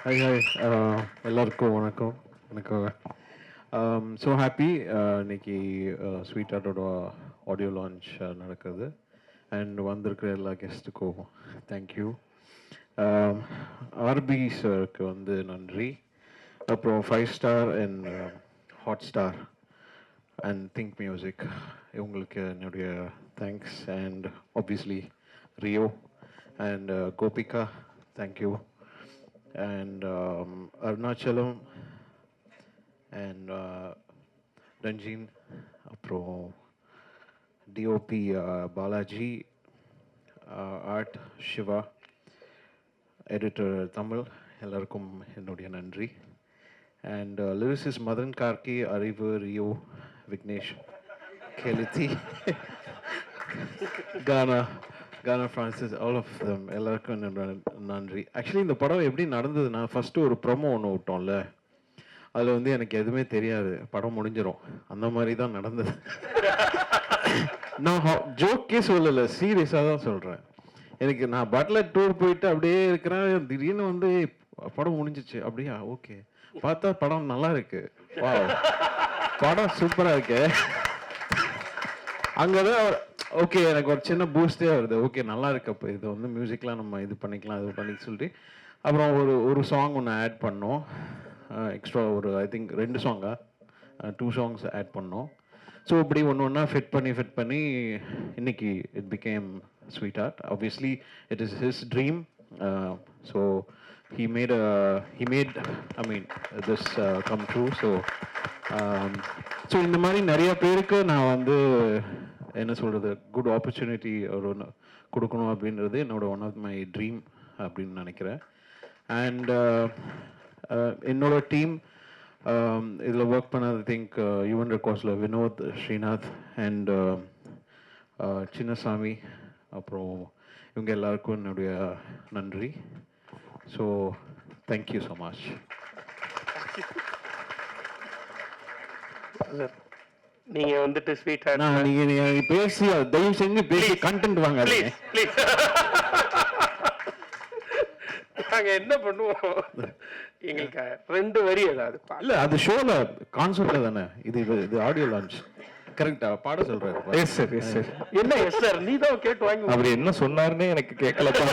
Hi, hi. எல்லாருக்கும் வணக்கம். வணக்கம். ஸோ ஹாப்பி இன்னைக்கு ஸ்வீட் ஆர்ட்டோட ஆடியோ லான்ச் நடக்குது. அண்ட் வந்திருக்கிற எல்லா கெஸ்ட்டுக்கும் தேங்க்யூ. ஆர்பி சாருக்கு வந்து நன்றி. அப்புறம் 5 star and hot star and think music இவங்களுக்கு என்னுடைய thanks. And obviously Rio and Gopika thank you. And Arunachalam and Ranjin, அப்புறம் DOP Balaji, Art Shiva, Editor Tamil, எல்லாருக்கும் என்னுடைய நன்றி. And lyricist Madan Karki, Arivu, Rio, Vignesh, Keliti, Ghana Francis, all of them, எல்லாருக்கும் நன்றி. Actually இந்த படம் எப்படி நடந்ததுன்னா, ஃபஸ்ட்டு ஒரு ப்ரொமோ ஒன்று விட்டோம்ல, அதில் வந்து எனக்கு எதுவுமே தெரியாது, படம் முடிஞ்சிடும் அந்த மாதிரி தான் நடந்தது. நான் ஜோக்கே சொல்லலை, சீரியஸாக தான் சொல்கிறேன். எனக்கு நான் பட்லர் டூர் போயிட்டு அப்படியே இருக்கிறேன், திடீர்னு வந்து படம் முடிஞ்சிச்சு. அப்படியா, ஓகே, பார்த்தா படம் நல்லா இருக்கு, வா படம் சூப்பராக இருக்கு. அங்கதான் ஓகே எனக்கு ஒரு சின்ன பூஸ்டே வருது. ஓகே நல்லா இருக்கு, அப்போ இது வந்து மியூசிக்லாம் நம்ம இது பண்ணிக்கலாம், இது பண்ணி சொல்லிட்டு அப்புறம் ஒரு சாங் ஒன்று ஆட் பண்ணோம். எக்ஸ்ட்ரா ஒரு ஐ திங்க் 2 சாங்கா 2 சாங்ஸ் ஆட் பண்ணோம். ஸோ இப்படி ஒன்று ஒன்றா ஃபிட் பண்ணி இன்னைக்கு it became sweet art. Obviously it is his dream. So he made I mean this come true. So இந்த மாதிரி நிறைய பேருக்கு நான் வந்து என்ன சொல்கிறது, குட் ஆப்பர்ச்சுனிட்டி ஒரு கொடுக்கணும் அப்படின்றது என்னோட ஒன் ஆஃப் மை ட்ரீம் அப்படின்னு நினைக்கிறேன். அண்ட் என்னோட டீம் இதில் ஒர்க் பண்ணது திங்க் யுவன் ரெக்கார்ட்ஸில் வினோத், ஸ்ரீநாத் அண்ட் சின்னசாமி, அப்புறம் இவங்க எல்லாருக்கும் என்னுடைய நன்றி. So thank you so much. நீங்க வந்துட்டு ஸ்வீட் நீங்க பேசி தயவு செஞ்சு பேசி கண்டென்ட் வாங்க. நாங்க என்ன பண்ணுவோம், எங்களுக்கு 2 வரி ஏதாவது இல்ல, அது ஷோல கான்செப்ட்ல தானே, இது ஆடியோ லான்ச் கரெக்டா பாட சொல்றாரு. Yes sir, yes sir. என்ன எஸ் சார், நீ தான் கேட்டு வாங்கி. அவர் என்ன சொன்னாருன்னு எனக்கு கேட்கலப்பா.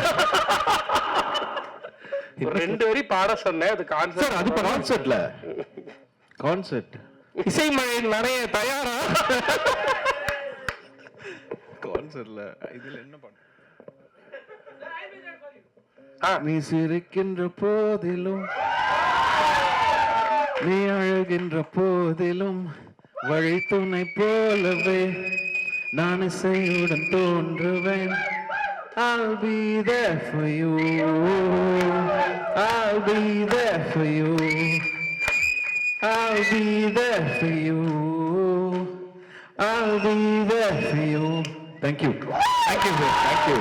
2 வரி பாட சொன்னேன், அது கான்செப்ட். அது கான்செப்ட்ல கான்செப்ட் இசை மழையில் நனைய தயாரா? கான்செப்ட்ல இதுல என்ன பண்ண, நீ சிரிக்கின்ற போதிலும் நீ அழகின்ற போதிலும் வழி துணை போலவே நான் இசையுடன் தோன்றுவேன். I'll be there for you, I'll be there for you, I'll be there for you, I'll be there for you. Thank you. Thank you, sir. Thank you.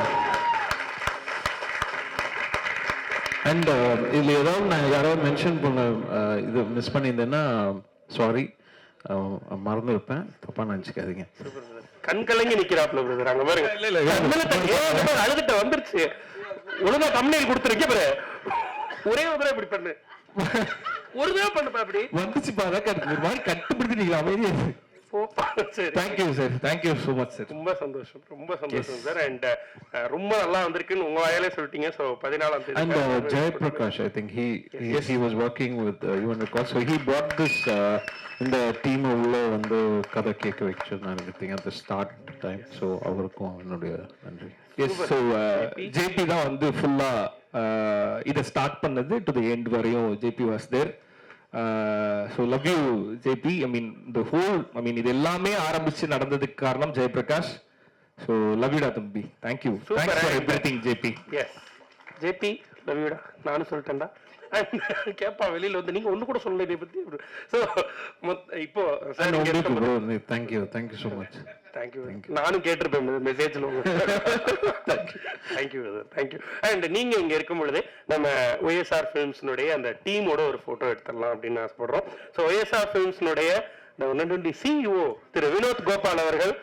And இதுல ஏதாவது நான் யாராவது மென்ஷன் பண்ண இது மிஸ் பண்ணியிருந்தேன்னா சாரி, மறந்துருப்பேன், தப்பா நினைச்சுக்காதீங்க. கண் கலங்கி நிக்கிறாப்ல பிரதர், அங்க பாருங்க. இல்ல அழுதுட்ட வந்துருச்சு. ஒழுங்கா தம்ப்நெயில் கொடுத்துருக்கே பாரு, ஒரே ஒரு தடவை இப்படி பண்ணு, ஒரு தடவை பண்ணுப்பா, அப்படி வந்துச்சு பாரு, ஒரு மாதிரி கட்டுப்படுத்தி நீங்க அமைதியா. Thank you sir, thank you so much sir. ரொம்ப சந்தோஷம் சார். அண்ட் ரொம்ப நல்லா வந்திருக்குன்னு உங்க வாயாலே சொல்லிட்டீங்க. சோ 14ஆம் தேதி and Jay Prakash, I think he was working with Yuvan Records, so he brought this இந்த டீம் உள்ள வந்து கதை கேட்க வச்சது நினைக்கிறேன் at the start time. so அவருக்கும் என்னுடைய நன்றி. எஸ், ஸோ ஜேபி தான் வந்து ஃபுல்லா இதை ஸ்டார்ட் பண்ணது டு தி எண்ட் வரையும் JB was there. So love you JB. I mean the whole, I mean இது எல்லாமே ஆரம்பிச்சு நடந்ததுக்கு காரணம் ஜெயபிரகாஷ். ஸோ லவ் யூடா தம்பி, thank you, thanks for everything JB. Yes JB, love யூடா. நானும் சொல்லிட்டேன்டா. கேப்பா வெளியில வந்து நீங்க ஒண்ணு கூட சொல்லல இதை பத்தி. ஸோ இப்போ தேங்க்யூ so much. தேங்க்யூ. நானும் கேட்டிருப்பேன் மெசேஜ்ல. தேங்க்யூ. அண்ட் நீங்க இங்க இருக்கும் பொழுது நம்ம ஒய்எஸ்ஆர் ஃபிலிம்ஸ்னுடைய அந்த டீமோட ஒரு போட்டோ எடுத்துடலாம் அப்படின்னு ஆசைப்படுறோம். ஸோ ஒய்எஸ்ஆர் ஃபிலிம்ஸ்னுடைய சிஇஓ திரு வினோத் கோபால் அவர்கள்